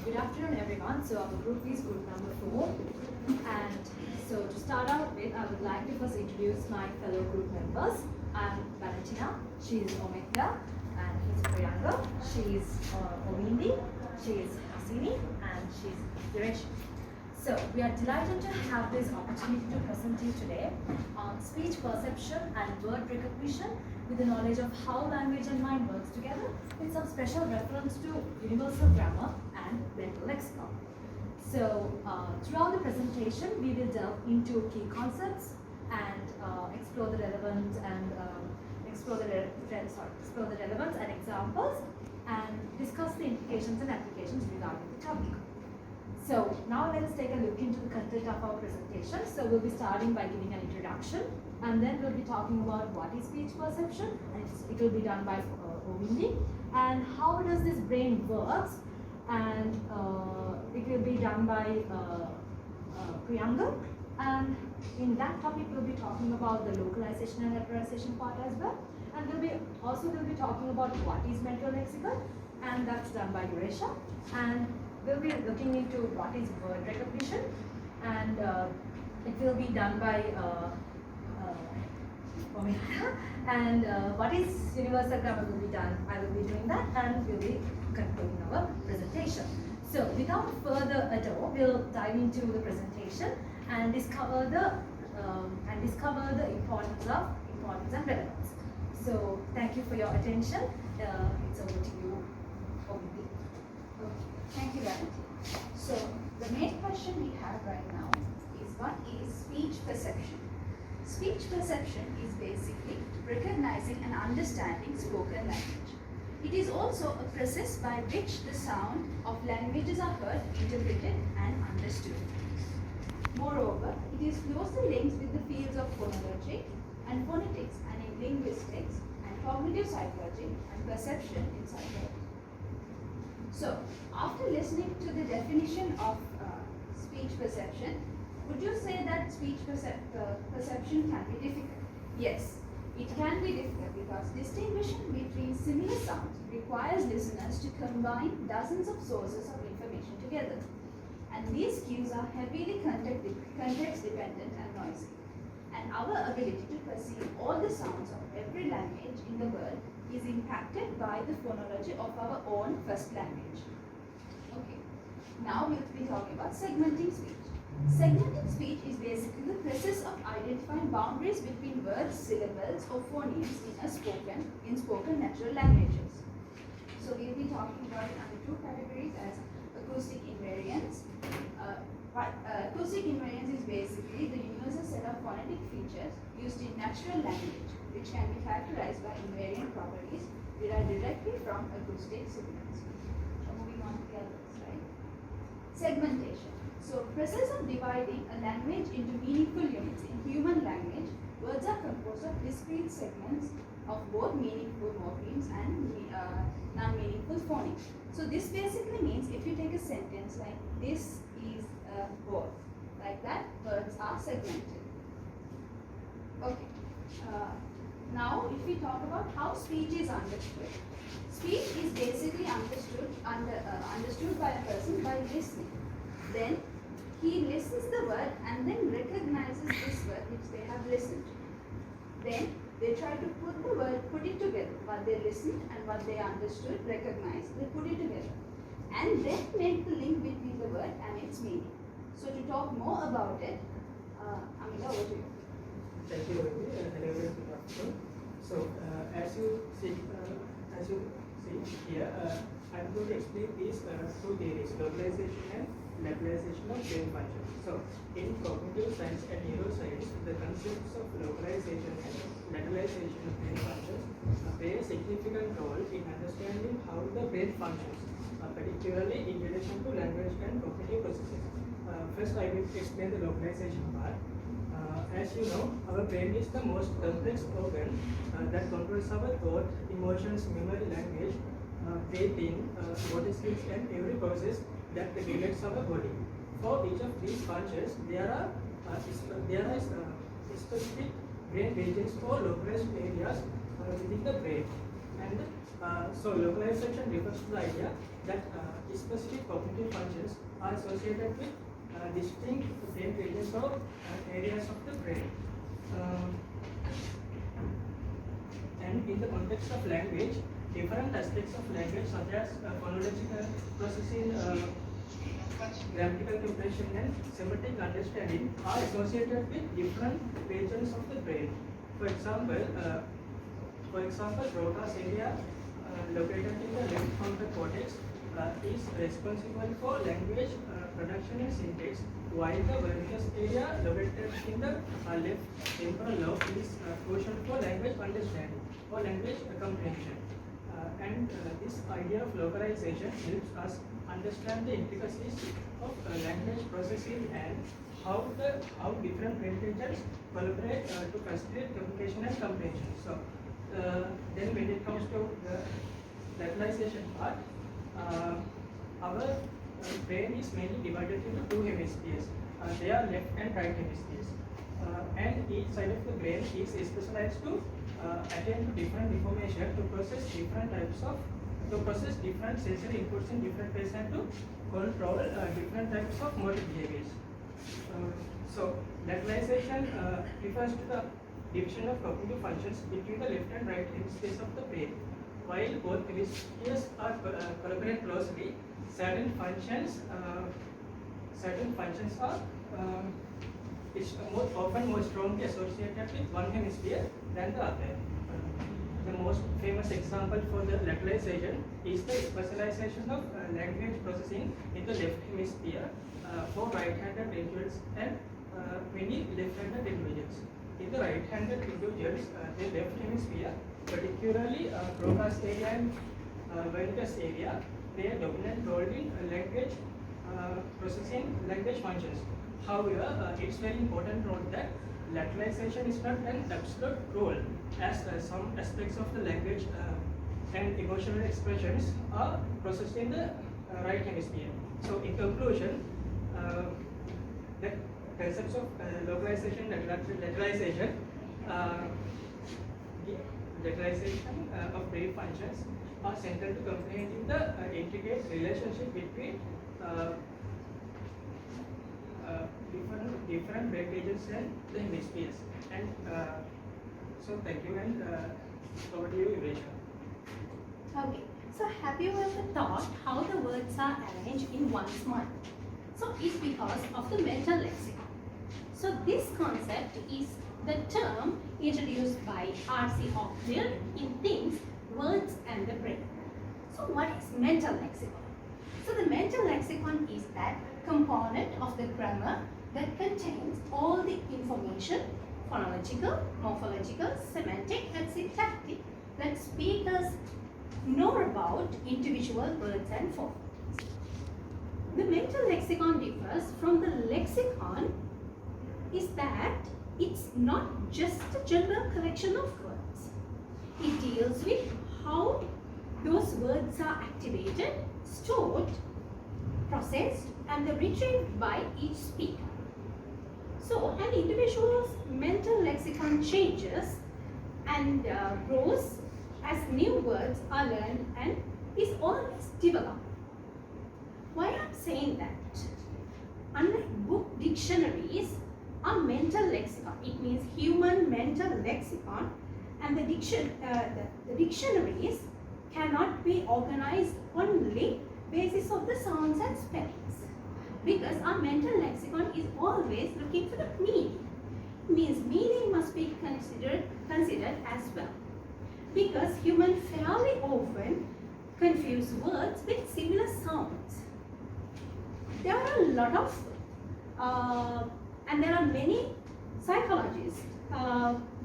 Good afternoon, everyone. So our group is group number 4. And so to start out with, I would like to first introduce my fellow group members. I'm Valentina, she's Omega, and he's Priyanka, she's Ovindi, she's Hasini, and she's Diresh. So we are delighted to have this opportunity to present to you today on speech perception and word recognition with the knowledge of how language and mind works together with some special reference to universal grammar and mental lexicon. So throughout the presentation, we will delve into key concepts and explore the relevance and explore the relevance and examples and discuss the implications and applications regarding the topic. So now let us take a look into the content of our presentation. So we'll be starting by giving an introduction, and then we'll be talking about what is speech perception, and it will be done by Ovindi, and how does this brain works, and it will be done by Priyanka. And in that topic, we'll be talking about the localization and localization part as well, and we'll be talking about what is mental lexicon, and that's done by Yuresha. And we'll be looking into what is word recognition, and it will be done by Omega. And what is universal grammar will be done. I will be doing that, and we'll be concluding our presentation. So without further ado, we'll dive into the presentation and discover the importance and relevance. So thank you for your attention. It's over to you, Omega. Thank you, Valentina. So, the main question we have right now is, what is speech perception? Speech perception is basically recognizing and understanding spoken language. It is also a process by which the sound of languages are heard, interpreted, and understood. Moreover, it is closely linked with the fields of phonology and phonetics, and in linguistics and cognitive psychology and perception in psychology. So, after listening to the definition of speech perception, would you say that speech perception can be difficult? Yes, it can be difficult because distinguishing between similar sounds requires listeners to combine dozens of sources of information together. And these cues are heavily context dependent and noisy. And our ability to perceive all the sounds of every language in the world is impacted by the phonology of our own first language. Okay, now we'll be talking about segmenting speech. Segmenting speech is basically the process of identifying boundaries between words, syllables, or phonemes in spoken natural languages. So we'll be talking about it under two categories as acoustic invariance. Acoustic invariance is basically the universal set of phonetic features used in natural language, which can be characterized by invariant properties derived directly from acoustic signals. So moving on to the other slide. Segmentation. So process of dividing a language into meaningful units. In human language, words are composed of discrete segments of both meaningful morphemes and non-meaningful phonemes. So this basically means if you take a sentence like this is a board, like that, words are segmented. Okay. Now, if we talk about how speech is understood, speech is basically understood by a person by listening. Then he listens the word and then recognizes this word which they have listened to. Then they try to put it together. What they listened and what they understood, recognized, they put it together, and then make the link between the word and its meaning. So to talk more about it, Amita, over to you. Thank you, Olivia. So, as you see here, I'm going to explain these two theories: localization and localization of brain functions. So, in cognitive science and neuroscience, the concepts of localization and localization of brain functions play a significant role in understanding how the brain functions, particularly in relation to language and cognitive processes. First, I will explain the localization part. As you know, our brain is the most complex organ that controls our thought, emotions, memory, language, breathing, body skills, and every process that regulates our body. For each of these functions, there are specific brain regions or localized areas within the brain. And so localization refers to the idea that specific cognitive functions are associated with distinct brain regions or areas of the brain. And in the context of language, different aspects of language such as phonological processing, grammatical comprehension and semantic understanding are associated with different regions of the brain. For example, Broca's area located in the left frontal cortex is responsible for language production and syntax, while the Wernicke's area located in the left temporal lobe is crucial for language understanding or language comprehension. And this idea of localization helps us understand the intricacies of language processing and how different brain regions collaborate to facilitate communication and comprehension. So then when it comes to the localization part, our brain is mainly divided into two hemispheres. They are left and right hemispheres, and each side of the brain is specialized to attend to different information, to process different sensory inputs in different ways and to control different types of motor behaviors. So localization refers to the division of cognitive functions between the left and right hemispheres of the brain. While both hemispheres are collaborate closely, certain functions are often more strongly associated with one hemisphere than the other. The most famous example for the localization is the specialization of language processing in the left hemisphere for right-handed individuals and many left-handed individuals. In the right-handed individuals, the left hemisphere, particularly Broca's area and Wernicke's area, play a dominant role in language processing, language functions. However, it's very important to note that localization is not an absolute rule, as some aspects of the language and emotional expressions are processed in the right hemisphere. So, in conclusion, the concepts of localization, lateralization of brain functions are central to comprehending the intricate relationship between different brain regions and the hemispheres. And so thank you, and over to you, Yuresha. Okay, so have you ever thought how the words are arranged in one's mind? So it's because of the mental lexicon. So this concept is the term introduced by R.C. Octeil in Things, Words and the Brain. So what is mental lexicon? So the mental lexicon is that component of the grammar that contains all the information, phonological, morphological, semantic and syntactic, that speakers know about individual words and forms. The mental lexicon differs from the lexicon is that it's not just a general collection of words. It deals with how those words are activated, stored, processed and retrieved by each speaker. So an individual's mental lexicon changes and grows as new words are learned and is always developed. Why I'm saying that? Unlike book dictionaries, our mental lexicon, it means human mental lexicon, and the dictionaries cannot be organized only basis of the sounds and spellings, because our mental lexicon is always looking for the meaning. It means meaning must be considered as well, because humans fairly often confuse words with similar sounds. There are a lot of and there are many psychologists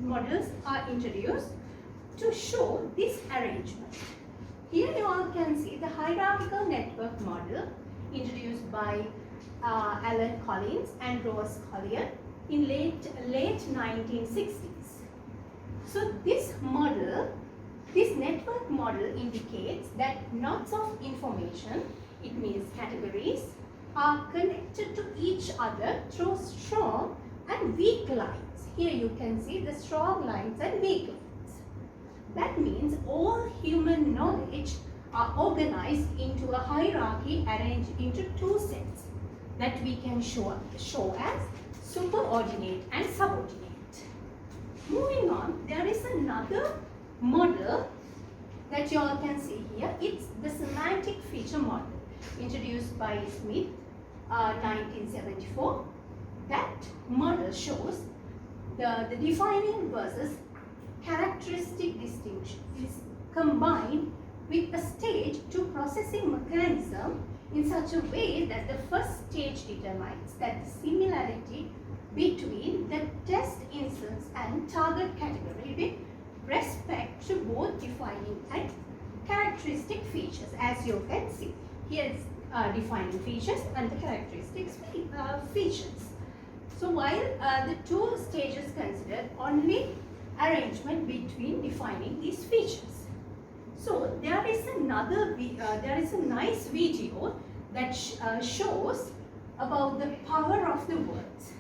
models are introduced to show this arrangement. Here you all can see the hierarchical network model introduced by Alan Collins and Rose Collier in late 1960s. So this network model indicates that knots of information, it means categories, are connected to each other through strong and weak lines. Here you can see the strong lines and weak lines. That means all human knowledge are organized into a hierarchy arranged into two sets that we can show as superordinate and subordinate. Moving on, there is another model that you all can see here. It's the semantic feature model introduced by Smith 1974. That model shows the defining versus characteristic distinction is combined with a stage to processing mechanism in such a way that the first stage determines that the similarity between the test instance and target category with respect to both defining and characteristic features. As you can see, here is defining features and the characteristics features. So while the two stages considered only arrangement between defining these features. So there is a nice video that shows about the power of the words.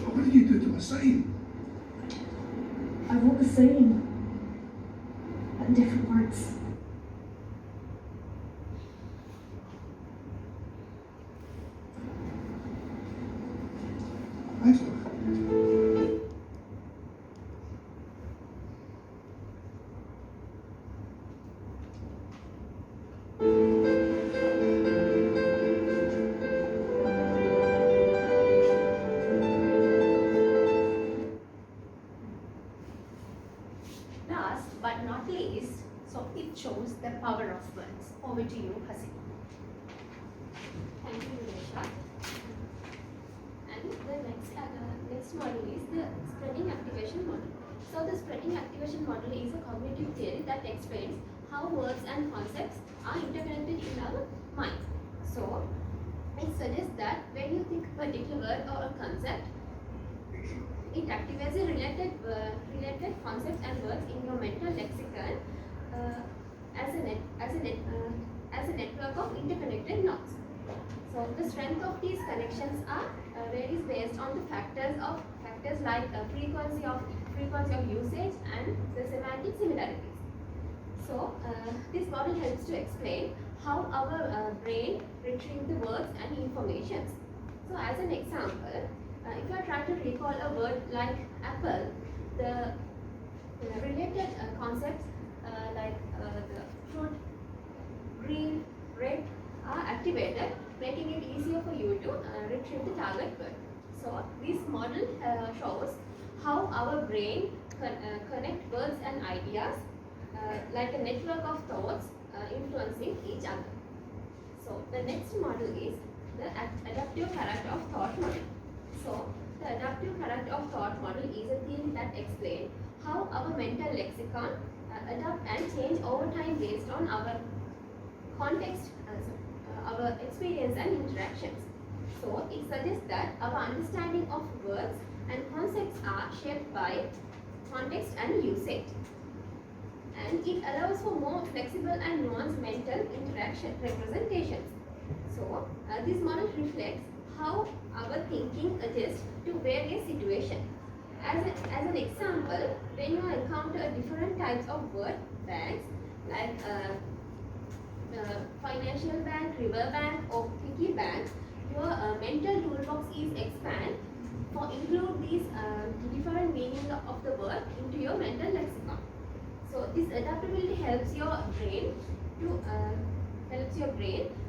What did you do to my sign? I wrote the same, but in different words. Excellent. Last but not least, so it shows the power of words. Over to you, Hasina. Thank you, Videsha. And the next model is the spreading activation model. So the spreading activation model is a cognitive theory that explains how words and concepts are interconnected in our mind. So it suggests that when you think a particular word or a concept, it activates the related concepts and words in your mental lexicon as a network of interconnected nodes. So the strength of these connections varies based on the factors like frequency of usage and the semantic similarities. So this model helps to explain how our brain retrieves the words and informations. So as an example, if you are trying to recall a word like apple, the related concepts like the fruit, green, red are activated, making it easier for you to retrieve the target word. So this model shows how our brain connect words and ideas like a network of thoughts influencing each other. So the next model is the adaptive character of thought model. So the adaptive character of thought model is a theory that explains how our mental lexicon adapt and change over time based on our context, our experience and interactions. So it suggests that our understanding of words and concepts are shaped by context and usage. And it allows for more flexible and nuanced mental interaction representations. So, this model reflects how our thinking adjusts to various situations. As an example, when you encounter different types of word banks like financial bank, river bank or piggy bank, your mental toolbox is expand for include these different meaning of the word into your mental lexicon. So this adaptability helps your brain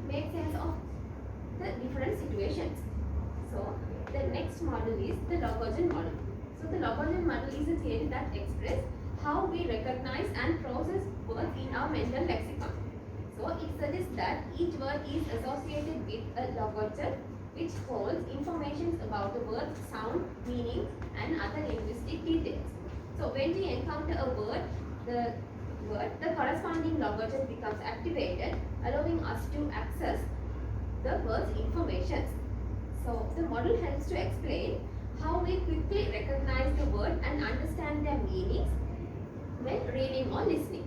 make sense of the different situations. So the next model is the Logogen model. So the Logogen model is a theory that expresses how we recognize and process words in our mental lexicon. So it suggests that each word is associated with a logogen which holds information about the word, sound, meaning and other linguistic details. So when we encounter a word, the corresponding logogen becomes activated, allowing us to access the word's information. So the model helps to explain how we quickly recognize the word and understand their meanings when reading or listening.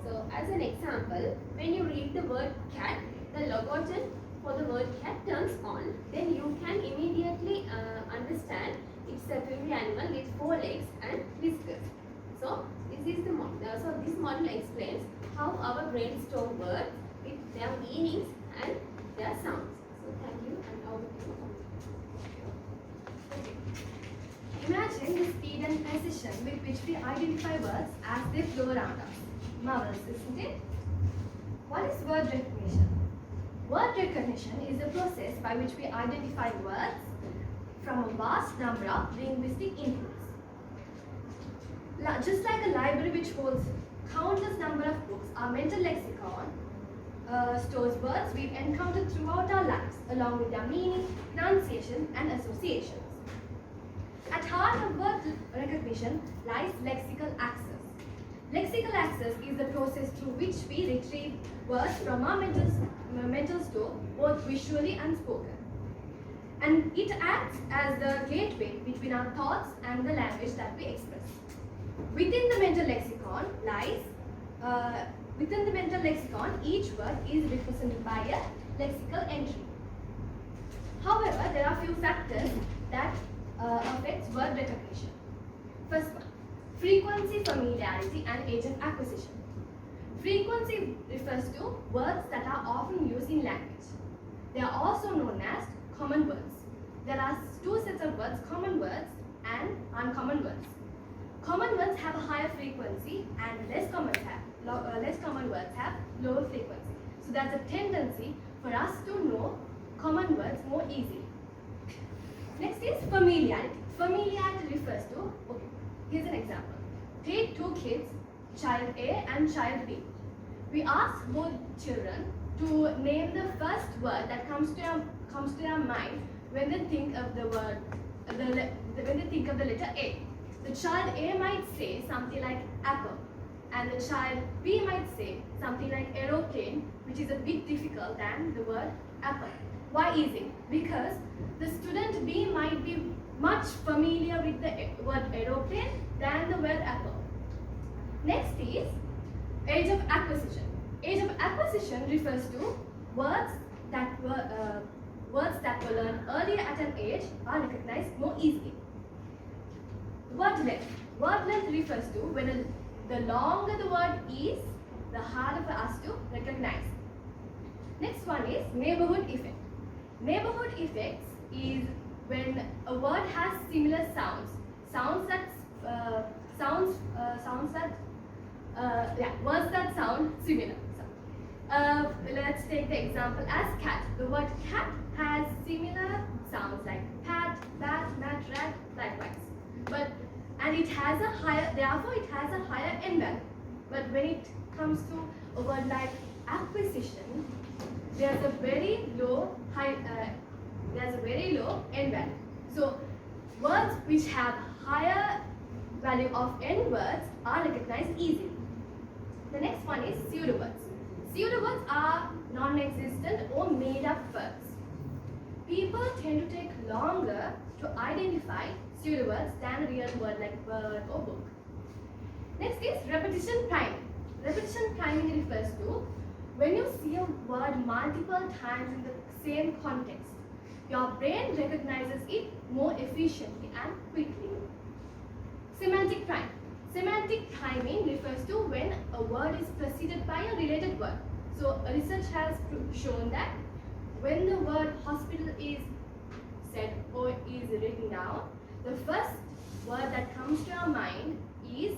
So as an example, when you read the word cat, the logogen for the word cat turns on, then you can immediately understand it's a furry animal with 4 legs and whiskers. So this model explains how our brain store words with their meanings and their sounds. So thank you and over to you. Imagine the speed and precision with which we identify words as they flow around us. Marvelous, isn't it? What is word recognition? Word recognition is a process by which we identify words from a vast number of linguistic inputs. Just like a library which holds countless number of books, our mental lexicon stores words we've encountered throughout our lives, along with their meaning, pronunciation, and associations. At heart of word recognition lies lexical access. Lexical access is the process through which we retrieve words from our mental store, both visually and spoken. And it acts as the gateway between our thoughts and the language that we express. Within the mental lexicon, each word is represented by a lexical entry. However, there are few factors that affects word recognition. First one, frequency, familiarity, and agent acquisition. Frequency refers to words that are often used in language. They are also known as common words. There are 2 sets of words, common words and uncommon words. Common words have a higher frequency and less common words have lower frequency. So there's a tendency for us to know common words more easily. Next is familiarity. Familiarity refers to, here's an example. Take 2 kids, child A and child B. We ask both children to name the first word that comes to their mind when they think of the word, when they think of the letter A. The child A might say something like apple, and the child B might say something like aeroplane, which is a bit difficult than the word apple. Why is it? Because the student B might be much familiar with the word aeroplane than the word apple. Next is age of acquisition. Age of acquisition refers to words that were learned earlier at an age are recognized more easily. Word length. Word length refers to when the longer the word is, the harder for us to recognize. Next one is neighborhood effect. Neighborhood effects is when a word has similar sounds. Words that sound similar. Let's take the example as cat. The word cat has similar sounds like pat, bat, mat, rat, likewise. And it has a higher, therefore it has a higher end value. But when it comes to a word like acquisition, there's a very low end value. So words which have higher value of end words are recognized easily. The next one is pseudo-words. Pseudo-words are non-existent or made-up words. People tend to take longer to identify pseudo-words than a real word like bird or book. Next is repetition priming. Repetition priming refers to when you see a word multiple times in the same context, your brain recognizes it more efficiently and quickly. Semantic priming. Semantic priming refers to when a word is preceded by a related word. So research has shown that when the word hospital is said or is written down, the first word that comes to our mind is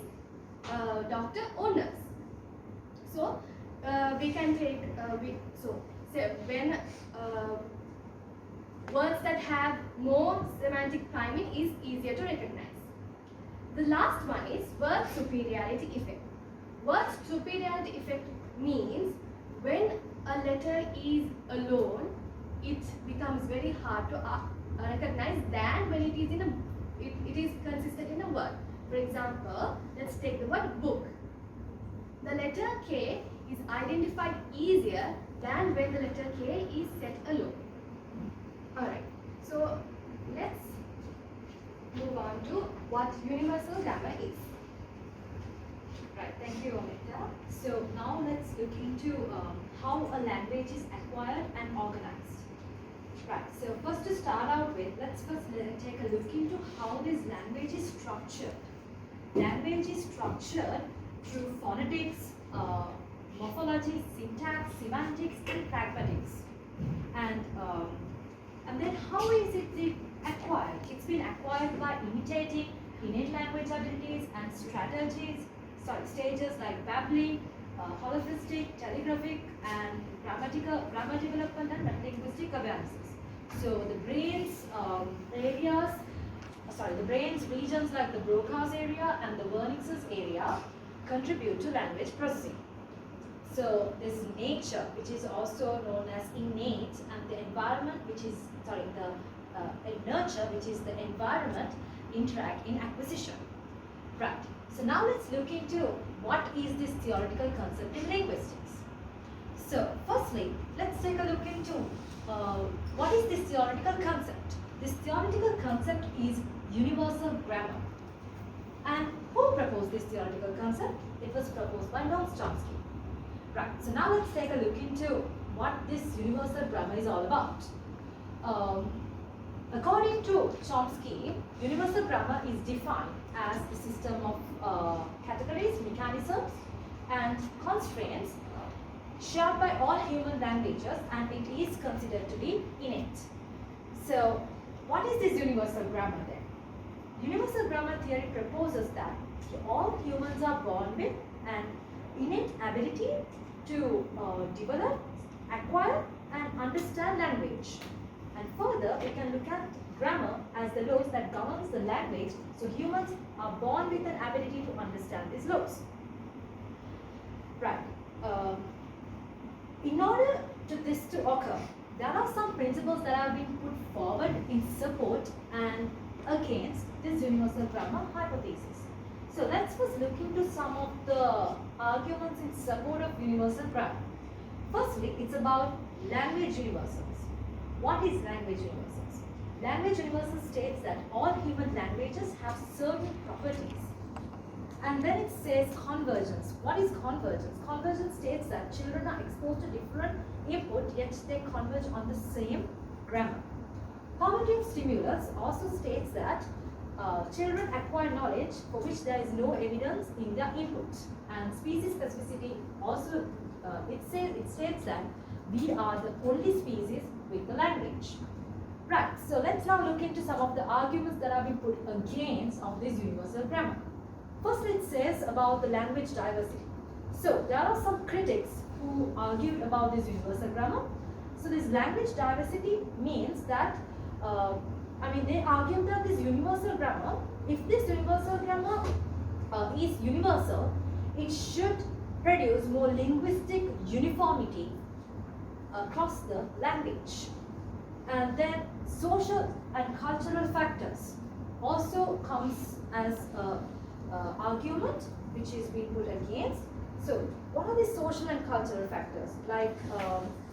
doctor or nurse. So we can take when words that have more semantic priming is easier to recognize. The last one is word superiority effect. Word superiority effect means when a letter is alone, it becomes very hard to recognize than when it is in it is consistent in a word. For example, let's take the word book. The letter K is identified easier than when the letter K is set alone. Alright, so let's move on to what universal grammar is. Right, thank you, Amita. So now let's look into how a language is acquired and organized. Right, so first to start out with, let's first take a look into how this language is structured. Language is structured through phonetics, morphology, syntax, semantics, and pragmatics. And then how is it acquired? It's been acquired by imitating innate language abilities and stages like babbling, holophistic, telegraphic, and grammar development and metalinguistic awarenesses. So the brain's regions like the Broca's area and the Wernicke's area contribute to language processing. So this nature, which is also known as innate, and the environment, which is nurture, which is the environment, interact in acquisition. Right. So now let's look into what is this theoretical concept in linguistics. So firstly, let's take a look into what is this theoretical concept. This theoretical concept is universal grammar. And who proposed this theoretical concept? It was proposed by Noam Chomsky. Right, so now let's take a look into what this universal grammar is all about. According to Chomsky, universal grammar is defined as a system of categories, mechanisms, and constraints shared by all human languages, and it is considered to be innate. So, what is this universal grammar then? Universal grammar theory proposes that all humans are born with an innate ability to develop, acquire, and understand language. And further, we can look at grammar as the laws that governs the language. So humans are born with an ability to understand these laws. Right. In order to this to occur, there are some principles that have been put forward in support and against this universal grammar hypothesis. So let's first look into some of the arguments in support of universal grammar. Firstly, it's about language universals. What is language universals? Language universals states that all human languages have certain properties. And then it says convergence. What is convergence? Convergence states that children are exposed to different input, yet they converge on the same grammar. Cognitive stimulus also states that children acquire knowledge for which there is no evidence in their input. And species specificity also it states that we are the only species with the language. Right, so let's now look into some of the arguments that have been put against of this universal grammar. First, it says about the language diversity. So there are some critics who argued about this universal grammar. So this language diversity means that they argue that this universal grammar, if this universal grammar is universal, it should produce more linguistic uniformity across the language. And then social and cultural factors also comes as a argument which is being put against. So what are the social and cultural factors? Like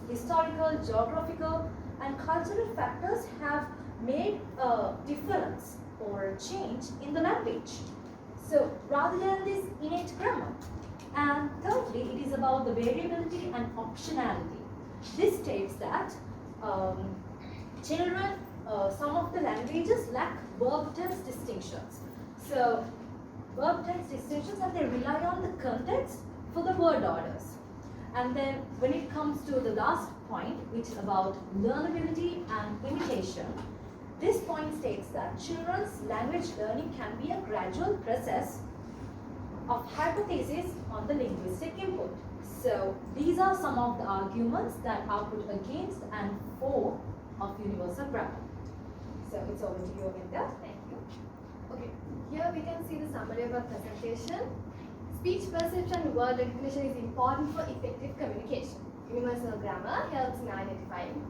historical, geographical, and cultural factors have made a difference or a change in the language. So rather than this innate grammar. And thirdly, it is about the variability and optionality. This states that children, some of the languages lack verb tense distinctions. So verb tense distinctions, and they rely on the context for the word orders. And then when it comes to the last point, which is about learnability and imitation, this point states that children's language learning can be a gradual process of hypothesis on the linguistic input. So these are some of the arguments that are put against and for of universal grammar. So it's over to you, Aminta. Thank you. Okay, here we can see the summary of our presentation. Speech perception and word recognition is important for effective communication. Universal grammar helps in identifying